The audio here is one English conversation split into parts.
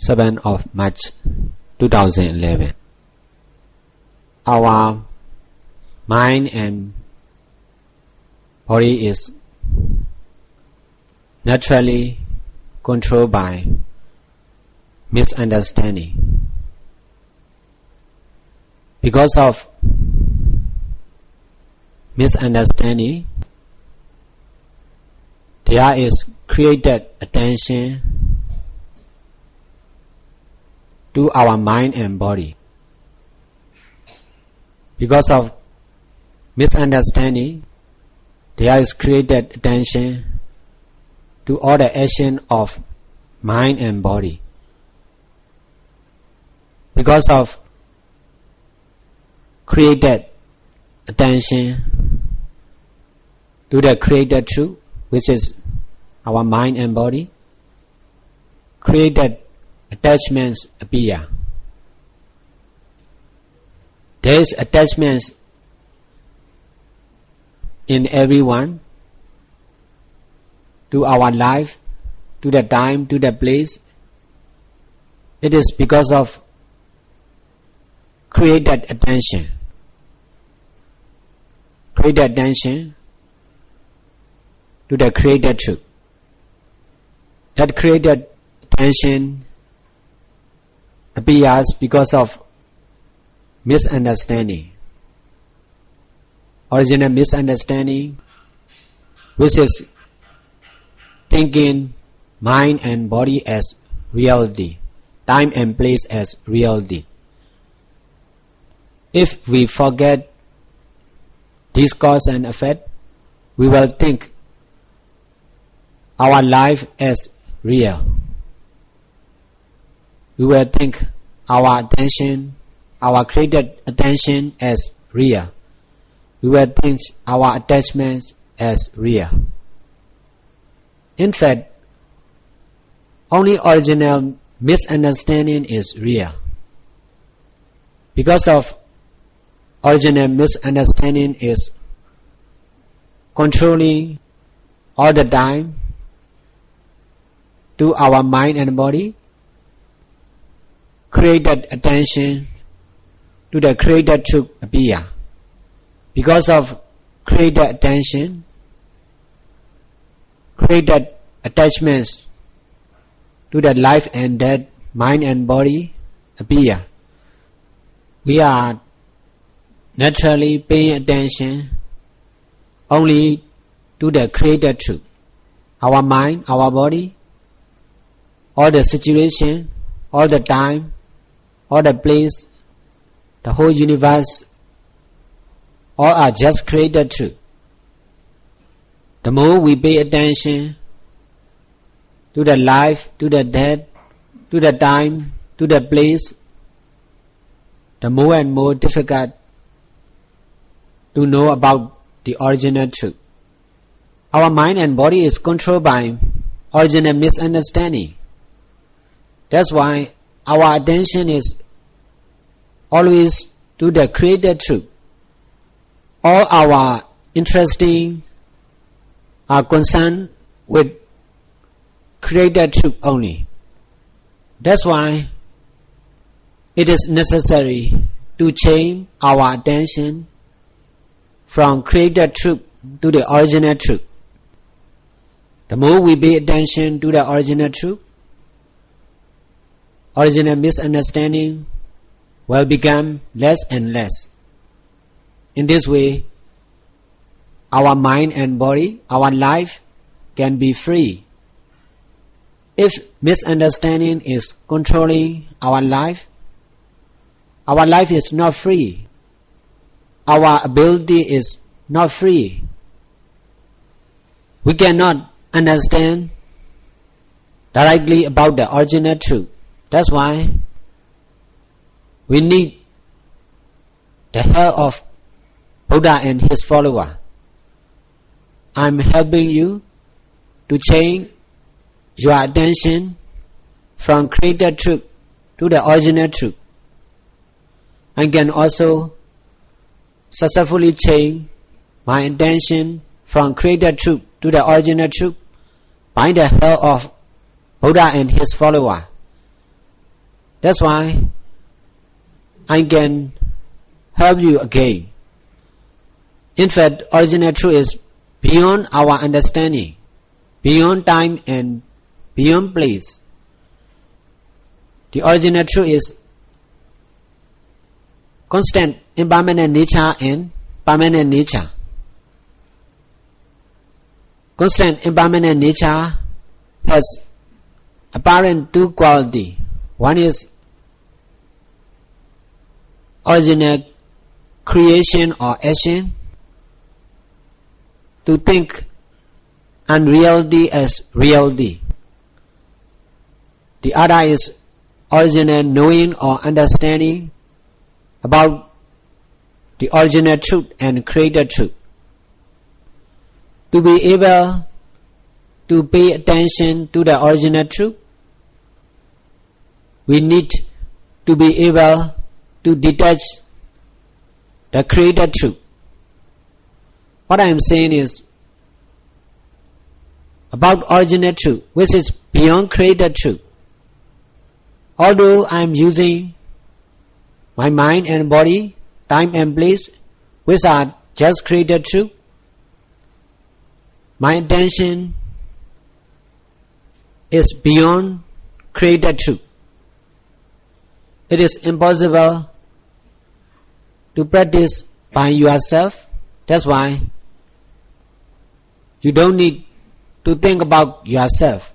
7th of March 2011. Our mind and body is naturally controlled by misunderstanding. Because of misunderstanding, there is created attention to our mind and body. Because of misunderstanding, there is created attention to all the action of mind and body. Because of created attention to the created truth, which is our mind and body, created attachments appear. There is attachments in everyone, to our life, to the time, to the place. It is because of created attention. Created attention to the created truth. That created attention appears because of misunderstanding. Original misunderstanding, which is thinking mind and body as reality, time and place as reality. If we forget this cause and effect, we will think our life as real. We will think our attention, our created attention as real. We will think our attachments as real. In fact, only original misunderstanding is real. Because of original misunderstanding is controlling all the time to our mind and body, created attention to the created truth appear. Because of created attention, created attachments to the life and death, mind and body appear. We are naturally paying attention only to the created truth. Our mind, our body, all the situation, all the time, all the place, the whole universe, all are just created truth. The more we pay attention to the life, to the death, to the time, to the place, the more and more difficult to know about the original truth. Our mind and body is controlled by original misunderstanding. That's why our attention is always to the created truth. All our interesting are concerned with created truth only. That's why it is necessary to change our attention from created truth to the original truth. The more we pay attention to the original truth, original misunderstanding will become less and less. In this way, our mind and body, our life can be free. If misunderstanding is controlling our life is not free. Our ability is not free. We cannot understand directly about the original truth. That's why we need the help of Buddha and his follower. I'm helping you to change your attention from created truth to the original truth. I can also successfully change my attention from created truth to the original truth by the help of Buddha and his follower. That's why I can help you again. In fact, original truth is beyond our understanding, beyond time and beyond place. The original truth is constant, impermanent nature and permanent nature. Constant, impermanent nature has apparent two qualities. One is original creation or action, to think unreality as reality. The other is original knowing or understanding about the original truth and created truth. To be able to pay attention to the original truth, we need to be able to detach the created truth. What I am saying is about original truth, which is beyond created truth. Although I am using my mind and body, time and place, which are just created truth, my attention is beyond created truth. It is impossible to practice by yourself. That's why you don't need to think about yourself.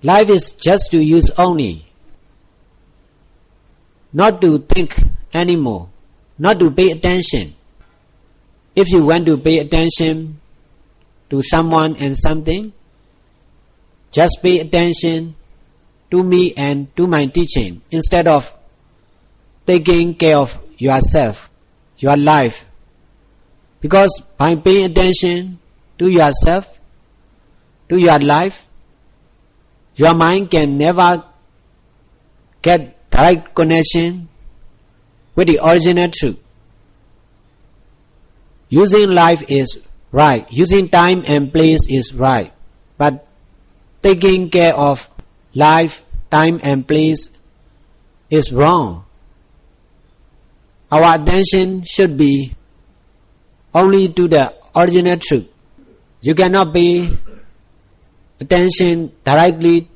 Life is just to use only, not to think anymore, not to pay attention. If you want to pay attention to someone and something, just pay attention to me and to my teaching instead of taking care of yourself, your life. Because by paying attention to yourself, to your life, your mind can never get direct connection with the original truth. Using life is right, using time and place is right, but taking care of life, time and place is wrong. Our attention should be only to the original truth. You cannot pay attention directly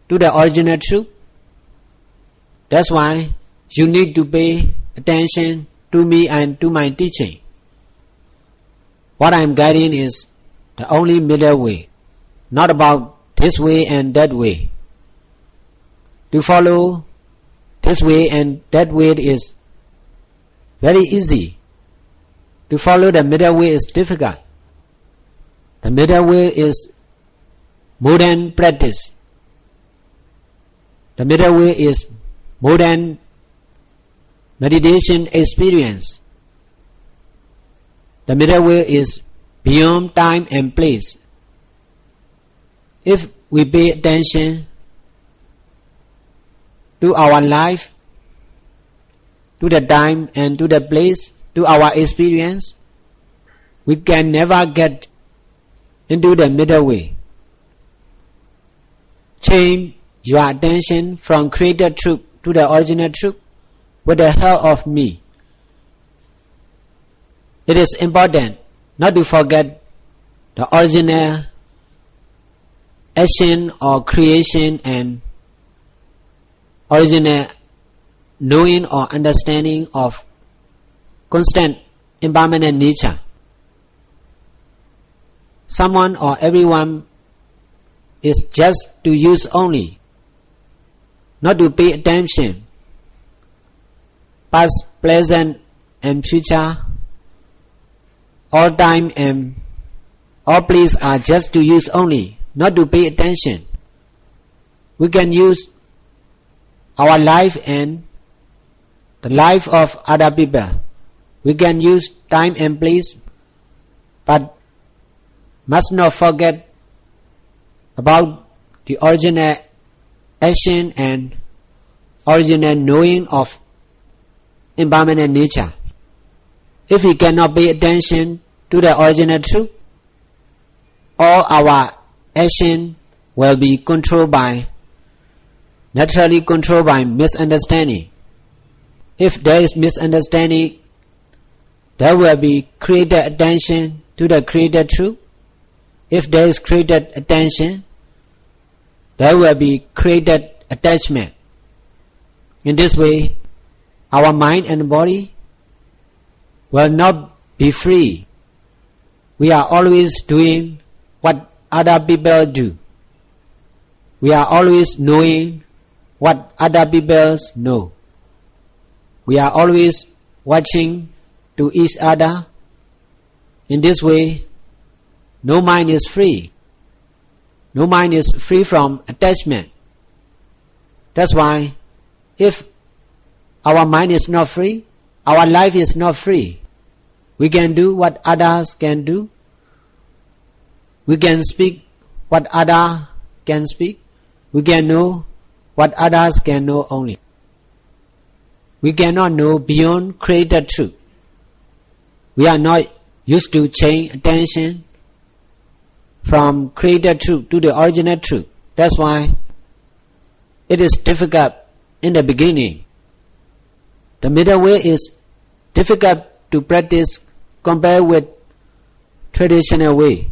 to the original truth. That's why you need to pay attention to me and to my teaching. What I am guiding is the only middle way, not about this way and that way. To follow this way and that way is very easy. To follow the middle way is difficult. The middle way is modern practice. The middle way is modern meditation experience. The middle way is beyond time and place. If we pay attention to our life, to the time and to the place, to our experience, we can never get into the middle way. Change your attention from created truth to the original truth with the help of me. It is important not to forget the original action or creation and original knowing or understanding of constant impermanent nature. Someone or everyone is just to use only, not to pay attention. Past, present and future, all time and all place are just to use only, not to pay attention. We can use our life and the life of other people. We can use time and place, but must not forget about the original action and original knowing of impermanent nature. If we cannot pay attention to the original truth, all our action will be controlled by naturally controlled by misunderstanding. If there is misunderstanding, there will be created attention to the created truth. If there is created attention, there will be created attachment. In this way, our mind and body will not be free. We are always doing what other people do. We are always knowing what other people know. We are always watching to each other. In this way, no mind is free. No mind is free from attachment. That's why, if our mind is not free, our life is not free. We can do what others can do. We can speak what others can speak. We can know what others can know only. We cannot know beyond created truth. We are not used to change attention from created truth to the original truth. That's why it is difficult in the beginning. The middle way is difficult to practice compared with traditional way.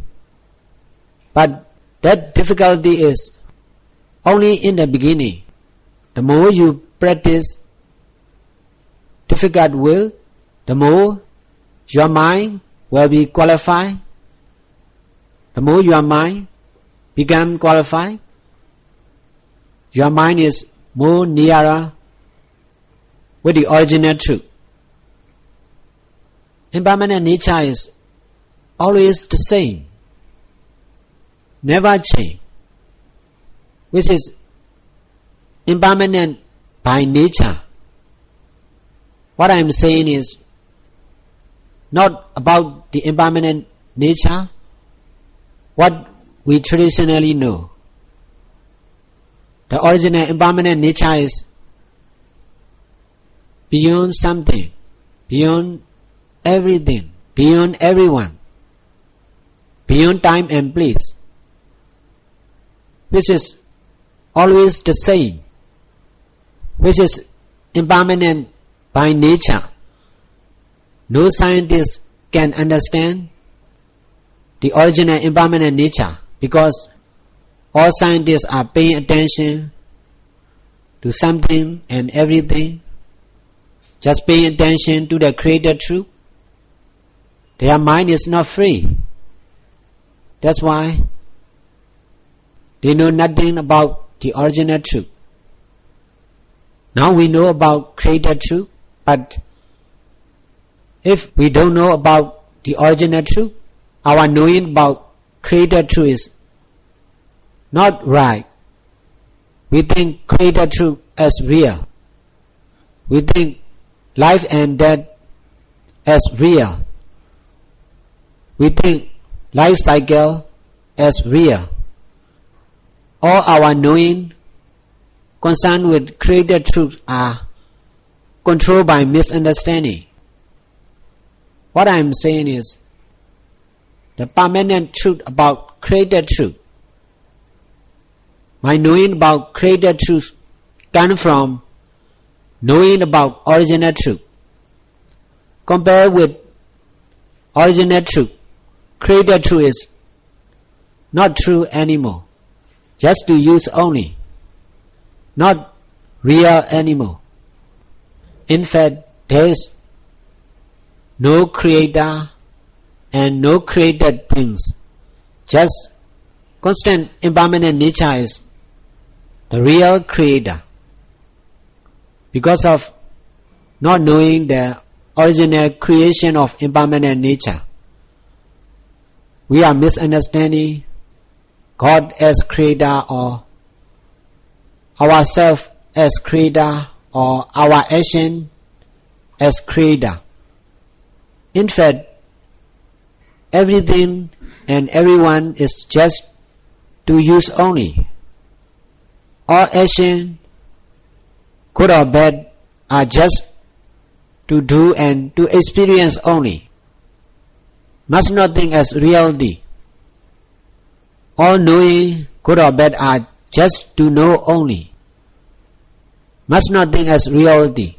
But that difficulty is only in the beginning. The more you practice difficult will, the more your mind will be qualified. The more your mind become qualified, your mind is more nearer with the original truth. Impermanent nature is always the same, never change, which is impermanent by nature. What I am saying is not about the impermanent nature, what we traditionally know. The original impermanent nature is beyond something, beyond everything, beyond everyone, beyond time and place, which is always the same, which is impermanent by nature. No scientist can understand the original impermanent nature, because all scientists are paying attention to something and everything, just paying attention to the created truth. Their mind is not free. That's why they know nothing about the original truth. Now we know about created truth, but if we don't know about the original truth, our knowing about created truth is not right. We think created truth as real. We think life and death as real. We think life cycle as real. All our knowing concerned with created truth are controlled by misunderstanding. What I am saying is, the permanent truth about created truth, my knowing about created truth comes from knowing about original truth. Compared with original truth, created truth is not true anymore, just to use only, not real anymore. In fact, there is no creator and no created things. Just constant impermanent nature is the real creator. Because of not knowing the original creation of impermanent nature, we are misunderstanding God as creator, or ourselves as creator, or our action as creator. In fact, everything and everyone is just to use only. All action, good or bad, are just to do and to experience only. Must not think as reality. All knowing, good or bad, are just to know only. must not think as reality.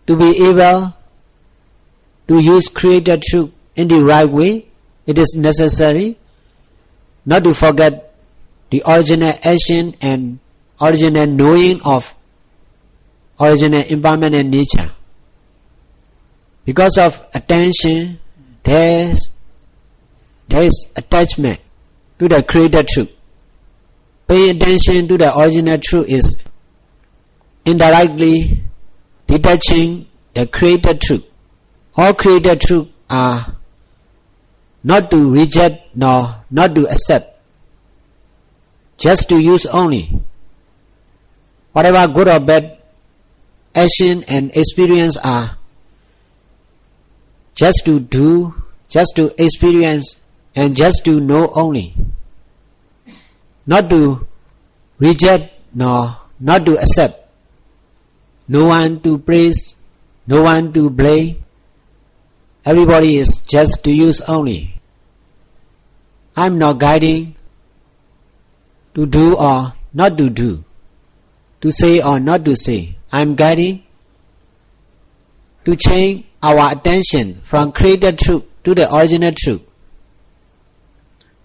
To be able to use created truth in the right way, it is necessary not to forget the original action and original knowing of original impermanent nature. Because of attention, there is attachment to the created truth. Paying attention to the original truth is indirectly detaching the created truth. All created truth are not to reject nor not to accept, just to use only. Whatever good or bad action and experience are, just to do, just to experience, and just to know only. Not to reject nor not to accept. No one to praise, no one to blame. Everybody is just to use only. I am not guiding to do or not to do, to say or not to say. I am guiding to change our attention from created truth to the original truth.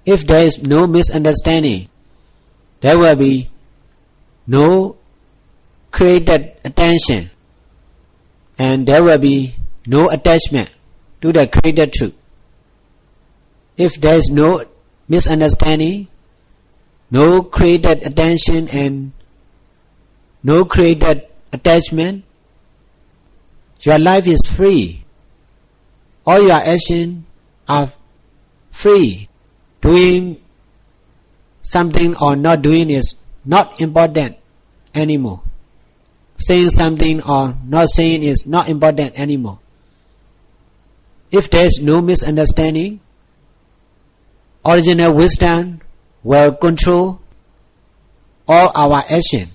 If there is no misunderstanding, there will be no created attention, and there will be no attachment to the created truth. If there is no misunderstanding, no created attention and no created attachment, your life is free. All your actions are free. Doing something or not doing is not important anymore. Saying something or not saying is not important anymore. If there is no misunderstanding, original wisdom will control all our action.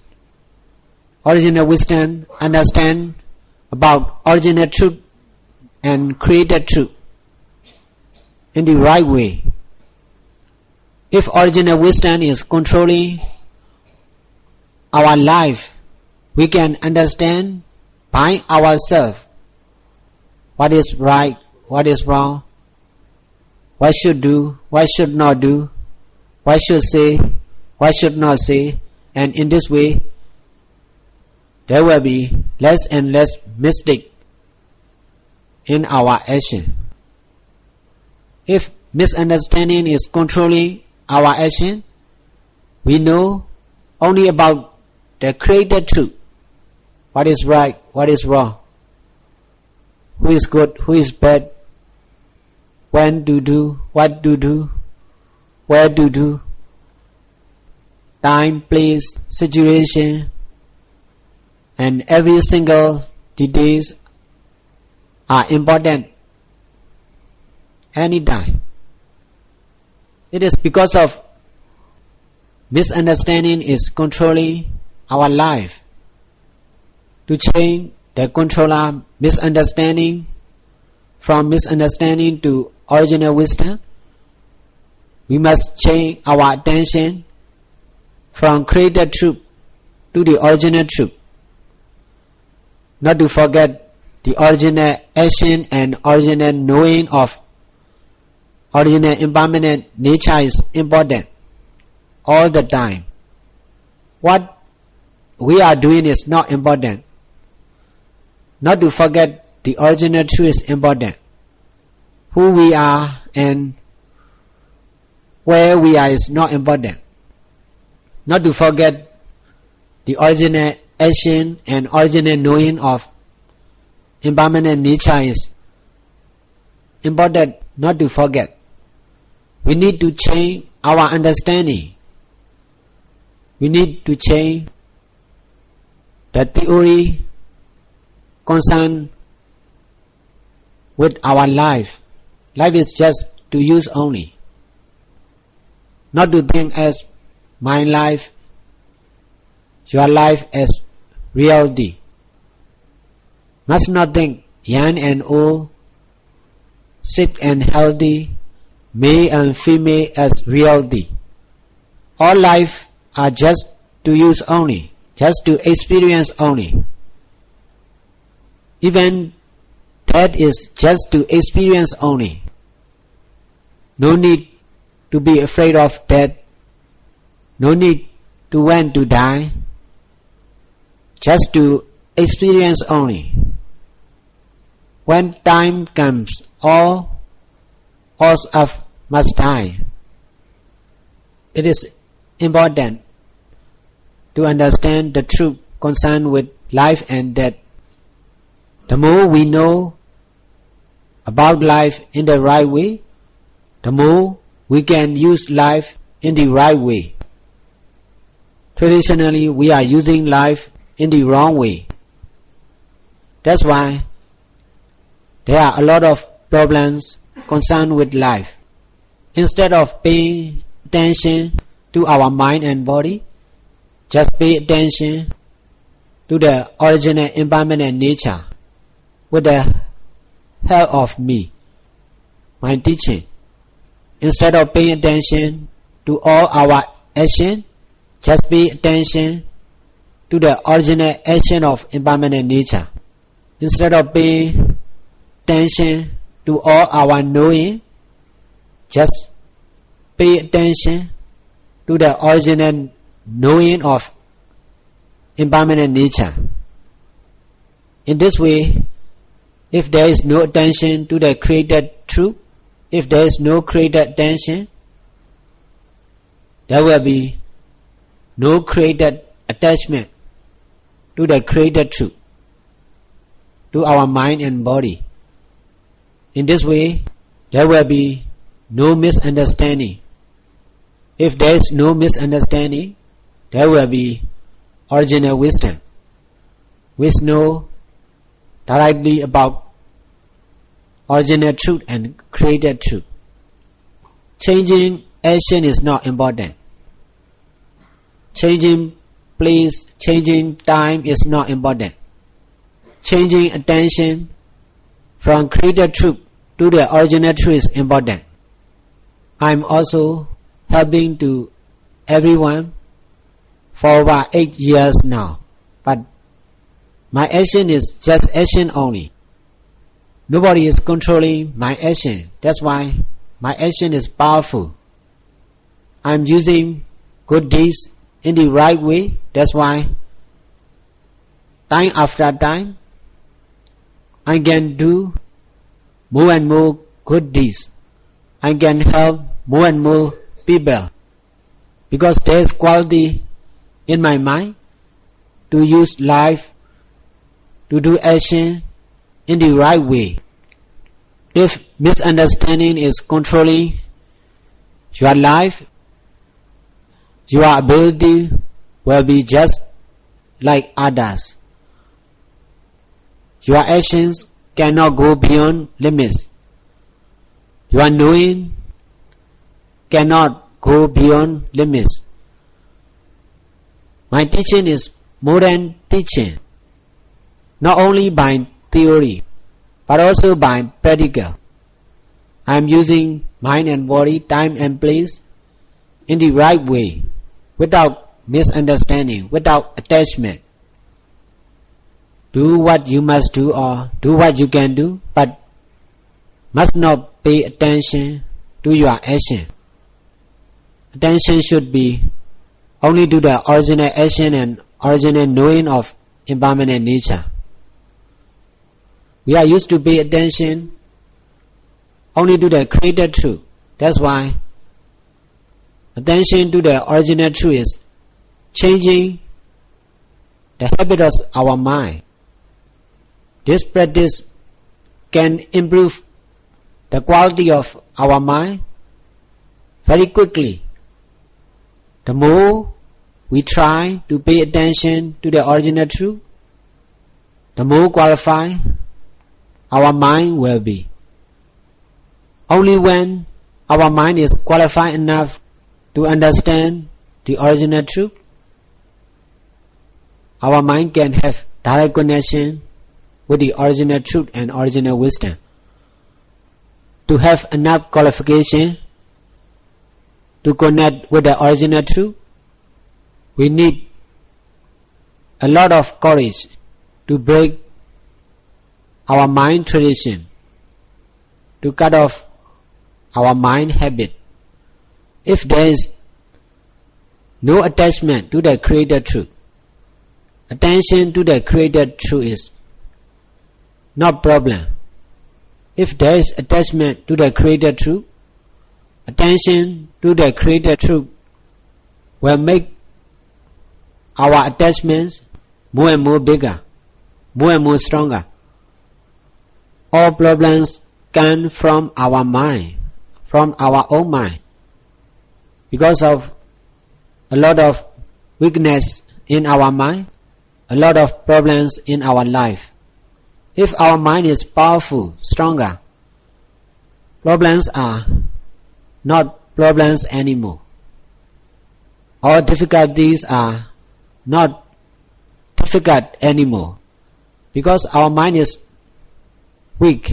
Original wisdom understands about original truth and created truth in the right way. If original wisdom is controlling our life, we can understand by ourselves what is right, what is wrong, what should do, what should not do, what should say, what should not say, and in this way there will be less and less mistake in our action. If misunderstanding is controlling our action, we know only about the created truth. What is right, what is wrong, who is good, who is bad, when to do, what to do, where to do, time, place, situation, and every single details are important anytime. It is because of misunderstanding is controlling our life. To change the controller misunderstanding from misunderstanding to original wisdom, we must change our attention from created truth to the original truth. Not to forget the original action and original knowing of original impermanent nature is important all the time. What we are doing is not important. Not to forget the original truth is important. Who we are and where we are is not important. Not to forget the original action and original knowing of impermanent nature is important. Not to forget. We need to change our understanding. We need to change the theory concerned with our life. Life is just to use only. Not to think as my life, your life as reality. Must not think young and old, sick and healthy, male and female as reality. All life are just to use only, just to experience only. Even death is just to experience only. No need to be afraid of death. No need to want to die. Just to experience only. When time comes, all of us must die. It is important to understand the truth concerned with life and death. The more we know about life in the right way, the more we can use life in the right way. Traditionally, we are using life in the wrong way. That's why there are a lot of problems concerned with life. Instead of paying attention to our mind and body, just pay attention to the original impermanent nature with the help of me, my teaching. Instead of paying attention to all our action, just pay attention to the original action of impermanent nature. Instead of paying attention to all our knowing, just pay attention to the original knowing of impermanent nature. In this way, if there is no attention to the created truth, if there is no created attention, there will be no created attachment to the created truth, to our mind and body. In this way, there will be no misunderstanding. If there is no misunderstanding, there will be original wisdom, which know directly about original truth and created truth. Changing action is not important. Changing place, changing time is not important. Changing attention from created truth to the original truth is important. I am also helping to everyone for over 8 years now, but my action is just action only. Nobody is controlling my action. That's why my action is powerful. I am using good deeds in the right way. That's why time after time I can do more and more good deeds. I can help more and more people, because there is quality in my mind to use life to do action in the right way. If misunderstanding is controlling your life, your ability will be just like others. Your actions cannot go beyond limits. Your knowing cannot go beyond limits. My teaching is more than teaching, not only by theory, but also by practical. I am using mind and body, time and place in the right way, without misunderstanding, without attachment. Do what you must do or do what you can do, but must not pay attention to your action. Attention should be only to the original action and original knowing of impermanent nature. We are used to pay attention only to the created truth. That's why attention to the original truth is changing the habit of our mind. This practice can improve the quality of our mind very quickly. The more we try to pay attention to the original truth, the more qualified our mind will be. Only when our mind is qualified enough to understand the original truth, our mind can have direct connection with the original truth and original wisdom. To have enough qualification to connect with the original truth, we need a lot of courage to break our mind tradition, to cut off our mind habit. If there is no attachment to the created truth, attention to the created truth is not problem. If there is attachment to the created truth, attention to the created truth will make our attachments more and more bigger, more and more stronger. All problems come from our mind, from our own mind, because of a lot of weakness in our mind, a lot of problems in our life. If our mind is powerful, stronger, problems are not problems anymore. Our difficulties are not difficult anymore, because our mind is weak.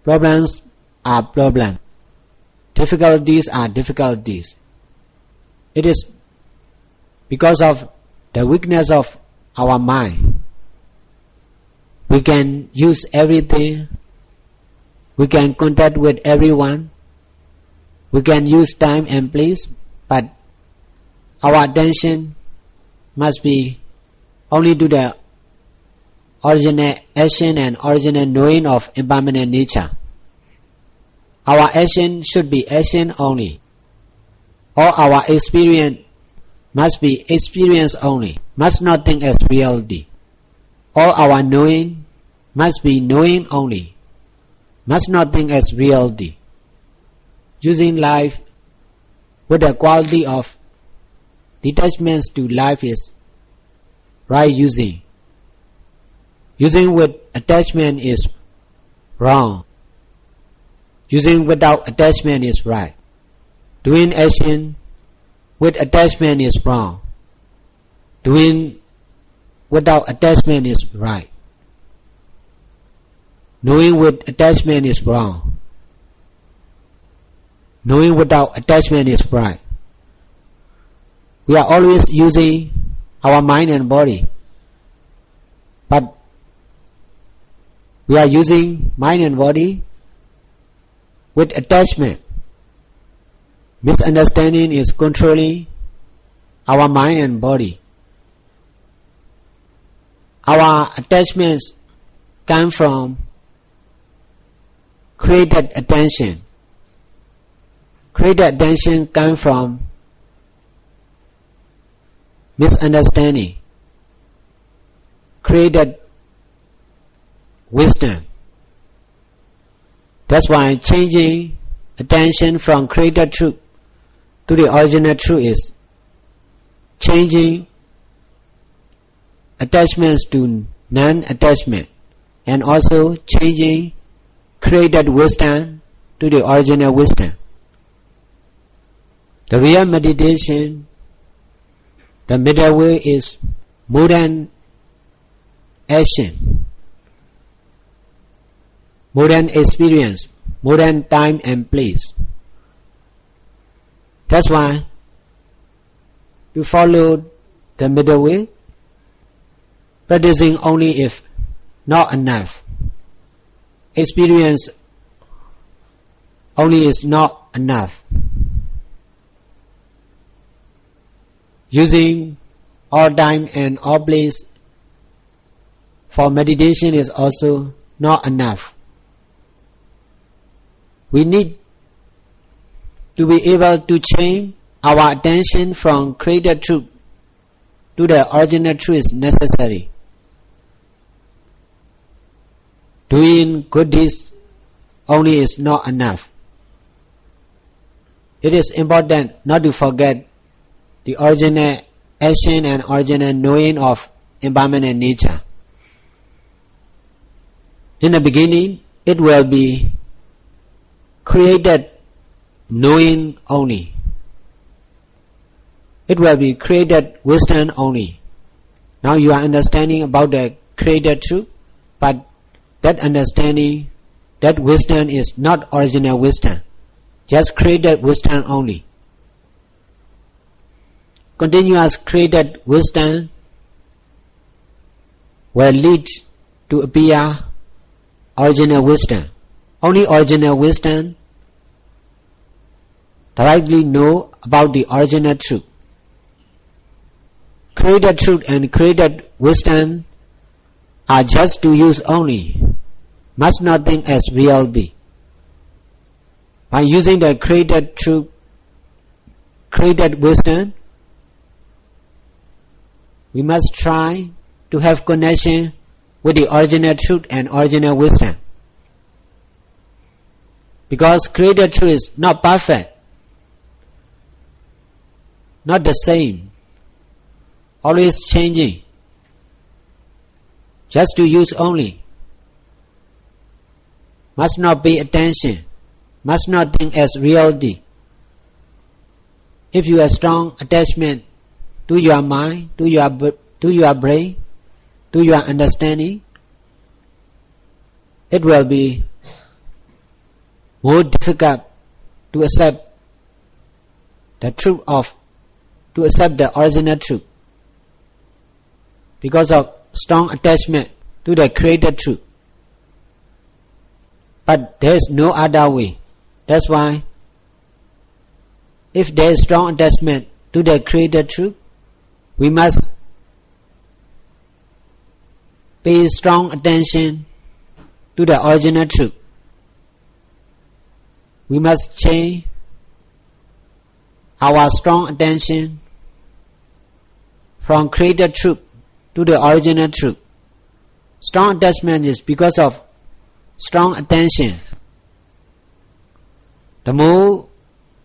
Problems are problems. Difficulties are difficulties. It is because of the weakness of our mind. We can use everything. We can contact with everyone. We can use time and place, but our attention must be only to the original action and original knowing of impermanent nature. Our action should be action only. All our experience must be experience only, must not think as reality. All our knowing must be knowing only, must not think as reality. Using life with the quality of detachments to life is right using. Using with attachment is wrong. Using without attachment is right. Doing action with attachment is wrong. Doing without attachment is right. Knowing with attachment is wrong. Knowing without attachment is right. We are always using our mind and body, but we are using mind and body with attachment. Misunderstanding is controlling our mind and body. Our attachments come from created attention. Created attention comes from misunderstanding. Created wisdom. That's why changing attention from created truth to the original truth is changing attachments to non-attachment, and also changing created wisdom to the original wisdom. The real meditation, the middle way, is more than action, more than experience, more than time and place. That's why to follow the middle way, practicing only if not enough. Experience only is not enough. Using all time and all place for meditation is also not enough. We need to be able to change our attention from created truth to the original truth is necessary. Doing good deeds only is not enough. It is important not to forget the original action and original knowing of impermanent nature. In the beginning, it will be created knowing only. It will be created wisdom only. Now you are understanding about the created truth, but that understanding, that wisdom is not original wisdom, just created wisdom only. Continuous created wisdom will lead to appear original wisdom. Only original wisdom directly know about the original truth. Created truth and created wisdom are just to use only, must not think as reality. By using the created truth, created wisdom, we must try to have connection with the original truth and original wisdom. Because created truth is not perfect, not the same, always changing, just to use only, must not pay attention, must not think as reality. If you have strong attachment to your mind, to your brain, to your understanding, it will be more difficult to accept the truth to accept the original truth, because of strong attachment to the created truth. But there is no other way. That's why, if there is strong attachment to the created truth, we must pay strong attention to the original truth. We must change our strong attention from created truth to the original truth. Strong attachment is because of strong attention. The more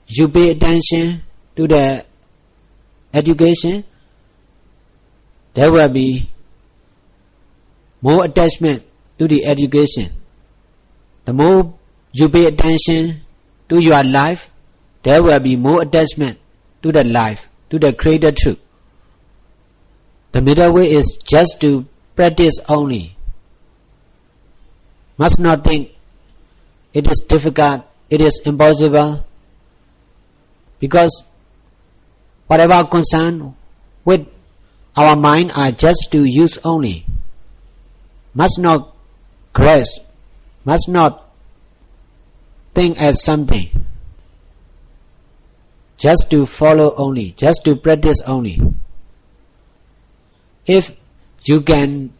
you pay attention to the education, there will be more attachment to the education. The more you pay attention to your life, there will be more attachment to the life, to the created truth. The middle way is just to practice only. Must not think it is difficult, it is impossible, because whatever concern with our mind are just to use only. Must not grasp, must not think as something. Just to follow only, just to practice only. If you can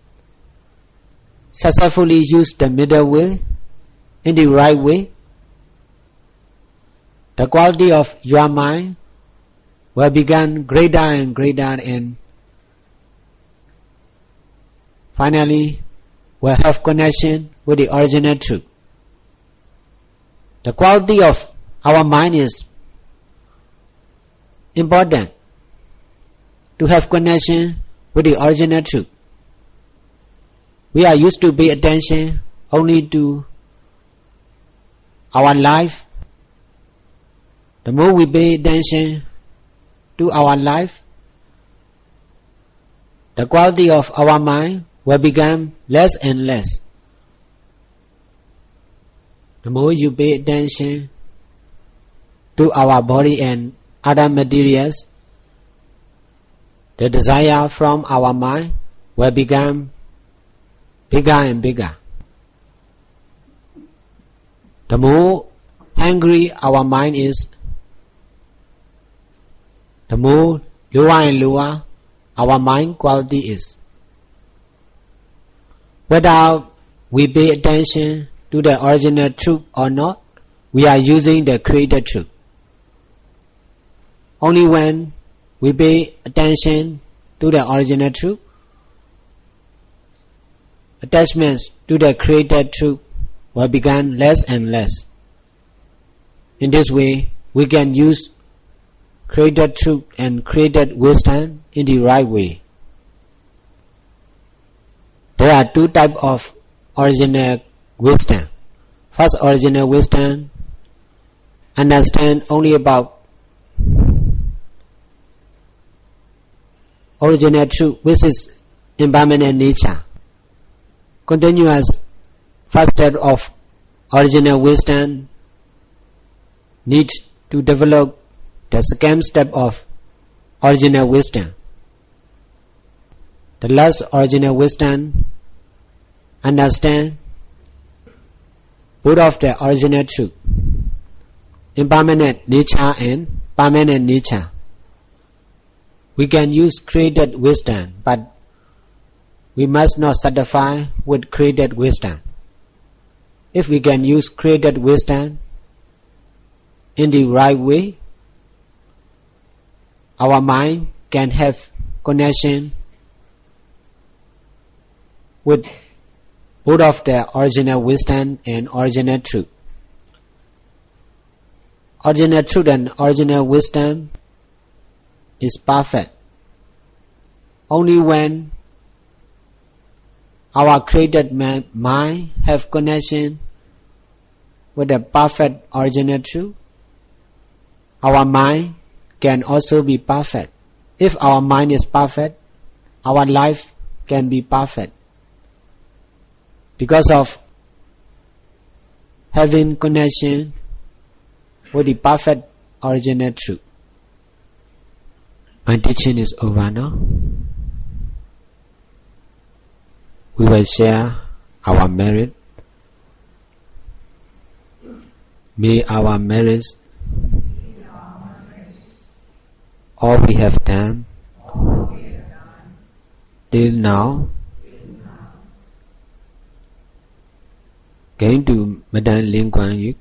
successfully use the middle way in the right way, the quality of your mind will become greater and greater, and finally will have connection with the original truth. The quality of our mind is important to have connection with the original truth. We are used to pay attention only to our life. The more we pay attention to our life, the quality of our mind will become less and less. The more you pay attention to our body and other materials, the desire from our mind will become bigger and bigger. The more hungry our mind is, the more lower and lower our mind quality is. Whether we pay attention to the original truth or not, we are using the created truth. Only when we pay attention to the original truth, attachments to the created truth will become less and less. In this way, we can use created truth and created wisdom in the right way. There are two types of original wisdom. First, original wisdom understand only about original truth, which is impermanent nature. Continuous first step of original wisdom needs to develop the second step of original wisdom. The last original wisdom understand both of the original truth, impermanent nature and permanent nature. We can use created wisdom, but we must not satisfy with created wisdom. If we can use created wisdom in the right way, our mind can have connection with both of the original wisdom and original truth. Original truth and original wisdom is perfect. Only when our created mind have connection with the perfect original truth, our mind can also be perfect. If our mind is perfect, our life can be perfect. Because of having connection with the perfect original truth. My teaching is over now. We will share our merit. May our merits, all we have done till now, came to Madame Liên Quang Yük,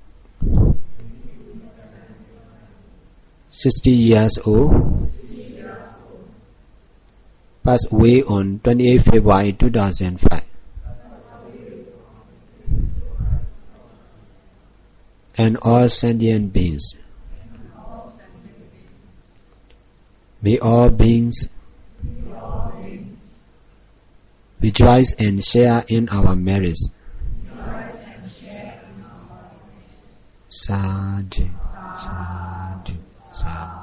60 years old, passed away on 28 February 2005. And all sentient beings. May all beings rejoice and share in our merits. Sadhu, sadhu, sadhu.